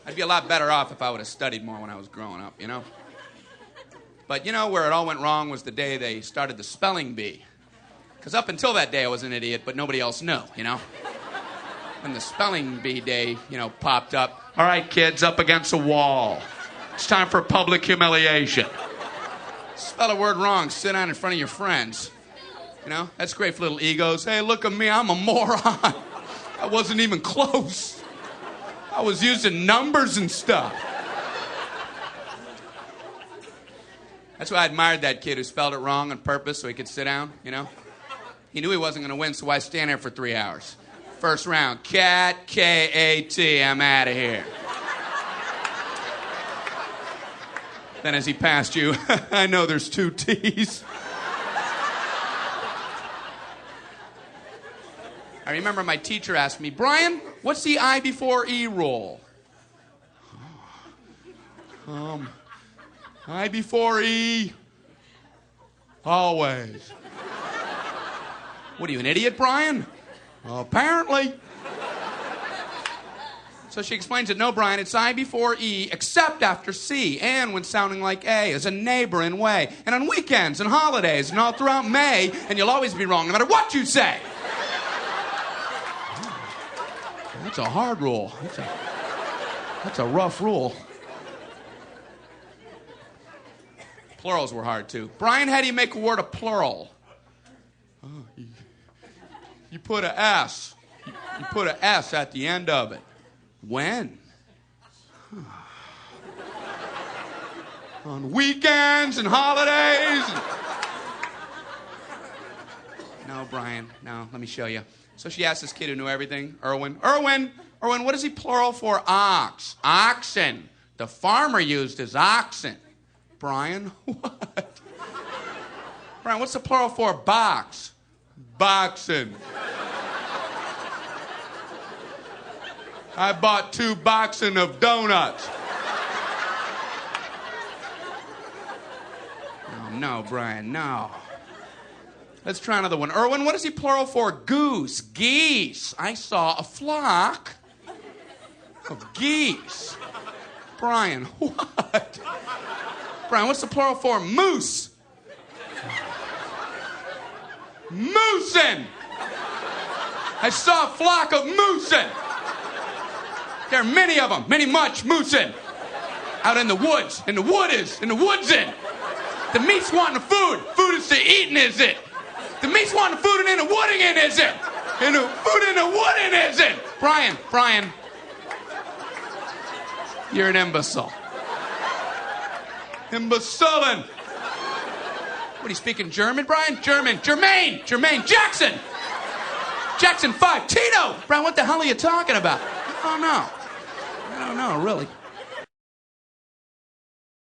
I'd be a lot better off if I would have studied more when I was growing up, you know? But you know where it all went wrong was the day they started the spelling bee. Because up until that day, I was an idiot, but nobody else knew, you know? When the spelling bee day, popped up, all right, kids, up against a wall. It's time for public humiliation. Spell a word wrong, sit down in front of your friends. That's great for little egos. Hey, look at me, I'm a moron. I wasn't even close. I was using numbers and stuff. That's why I admired that kid who spelled it wrong on purpose so he could sit down, He knew he wasn't going to win, so why stand there for 3 hours? First round, cat, K-A-T, I'm out of here. Then as he passed you, I know there's 2 T's. I remember my teacher asked me, Brian, what's the I before E rule? I before E, always. What are you, an idiot, Brian? Apparently. So she explains it, no, Brian, it's I before E, except after C, and when sounding like A, as a neighbor in way, and on weekends and holidays, and all throughout May, and you'll always be wrong, no matter what you say. That's a hard rule. That's a rough rule. Plurals were hard, too. Brian, how do you make a word a plural? You put a S. You put a S at the end of it. When? On weekends and holidays. No, Brian, no, let me show you. So she asked this kid who knew everything, Erwin, what is he plural for? Ox. Oxen. The farmer used his oxen. Brian, what? Brian, what's the plural for box? Boxen. I bought 2 boxen of donuts. Oh, no, Brian, no. Let's try another one. Erwin, what is he plural for? Goose. Geese. I saw a flock of geese. Brian, what? Brian, what's the plural for? Moose. Moosin. I saw a flock of moosin. There are many of them, much moosin. Out in the woods, in the woodsin. The meat's wanting the food. Food is to eating, is it? The meat's wanting the food and in the wooding in, is it? And the food in the wooding, is it? Brian. You're an imbecile. Imbecilin'. What, are you speaking German, Brian? Germaine. Jackson 5. Tito. Brian, what the hell are you talking about? I don't know, really.